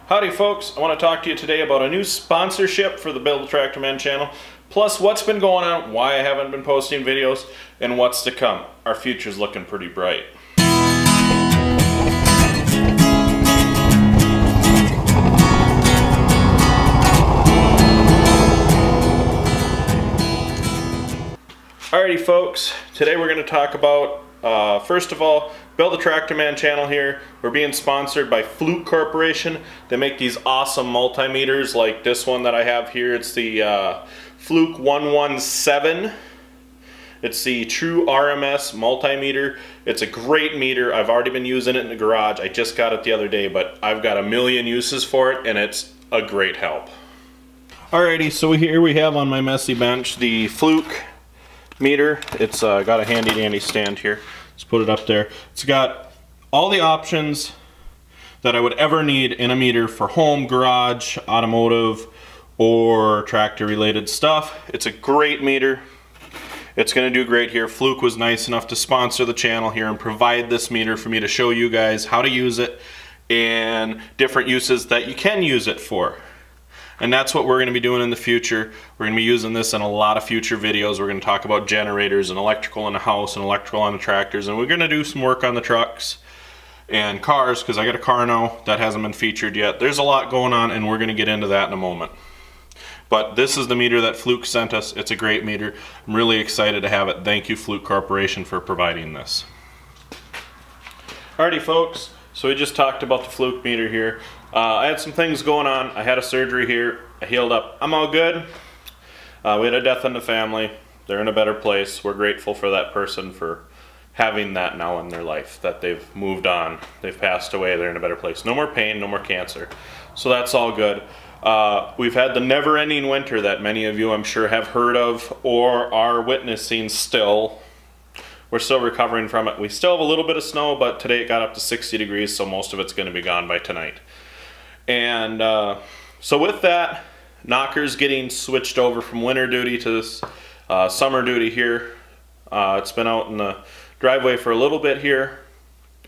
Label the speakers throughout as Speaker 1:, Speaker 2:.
Speaker 1: Howdy folks, I want to talk to you today about a new sponsorship for the Build a Tractor Man channel, plus what's been going on, why I haven't been posting videos, and what's to come. Our future's looking pretty bright. Alrighty folks, today we're going to talk about, first of all, Build a Tractor Man channel here. We're being sponsored by Fluke Corporation. They make these awesome multimeters like this one that I have here. It's the Fluke 117. It's the true RMS multimeter. It's a great meter. I've already been using it in the garage. I just got it the other day, but I've got a million uses for it and it's a great help. Alrighty, so here we have on my messy bench the Fluke meter. It's got a handy dandy stand here. Let's put it up there. It's got all the options that I would ever need in a meter for home, garage, automotive, or tractor related stuff. It's a great meter. It's going to do great here. Fluke was nice enough to sponsor the channel here and provide this meter for me to show you guys how to use it and different uses that you can use it for. And that's what we're going to be doing in the future. We're going to be using this in a lot of future videos. We're going to talk about generators and electrical in the house and electrical on the tractors. And we're going to do some work on the trucks and cars, because I got a car now that hasn't been featured yet. There's a lot going on and we're going to get into that in a moment. But this is the meter that Fluke sent us. It's a great meter. I'm really excited to have it. Thank you, Fluke Corporation, for providing this. Alrighty folks, so we just talked about the Fluke meter here. I had some things going on. I had a surgery here. I healed up. I'm all good. We had a death in the family. They're in a better place. We're grateful for that person for having that now in their life, that they've moved on. They've passed away. They're in a better place. No more pain, no more cancer. So that's all good. We've had the never-ending winter that many of you, I'm sure, have heard of or are witnessing still. We're still recovering from it. We still have a little bit of snow, but today it got up to 60 degrees, so most of it's going to be gone by tonight. And so with that, knocker's getting switched over from winter duty to this summer duty here. It's been out in the driveway for a little bit here.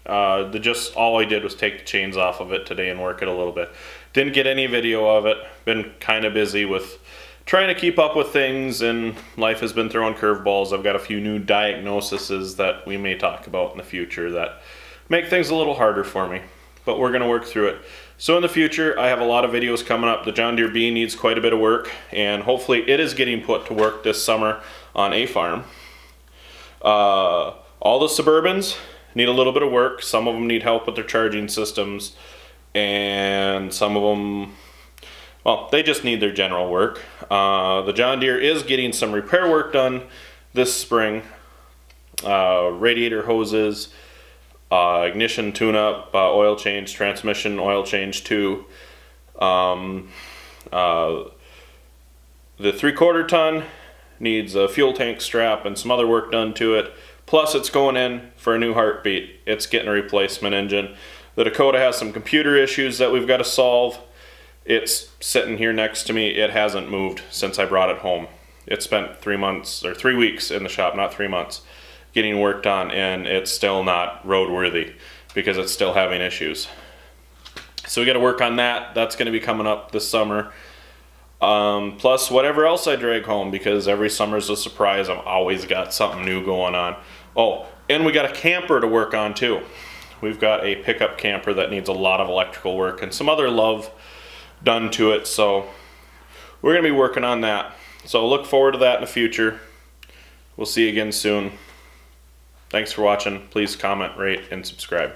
Speaker 1: All I did was take the chains off of it today and work it a little bit. Didn't get any video of it. Been kind of busy with trying to keep up with things, and life has been throwing curveballs. I've got a few new diagnoses that we may talk about in the future that make things a little harder for me, but we're going to work through it. So in the future, I have a lot of videos coming up. The John Deere B needs quite a bit of work, and hopefully it is getting put to work this summer on a farm. All the Suburbans need a little bit of work. Some of them need help with their charging systems, and some of them, well, they just need their general work. The John Deere is getting some repair work done this spring. Radiator hoses, ignition tune-up, oil change, transmission oil change too. The 3/4 ton needs a fuel tank strap and some other work done to it. Plus it's going in for a new heartbeat. It's getting a replacement engine. The Dakota has some computer issues that we've got to solve. It's sitting here next to me. It hasn't moved since I brought it home. It spent 3 months, or 3 weeks in the shop, not 3 months, getting worked on, and it's still not roadworthy because it's still having issues. So we got to work on that. That's going to be coming up this summer. Plus whatever else I drag home, because every summer's a surprise. I've always got something new going on. Oh, and we got a camper to work on too. We've got a pickup camper that needs a lot of electrical work and some other love done to it. So we're going to be working on that. So look forward to that in the future. We'll see you again soon. Thanks for watching. Please comment, rate, and subscribe.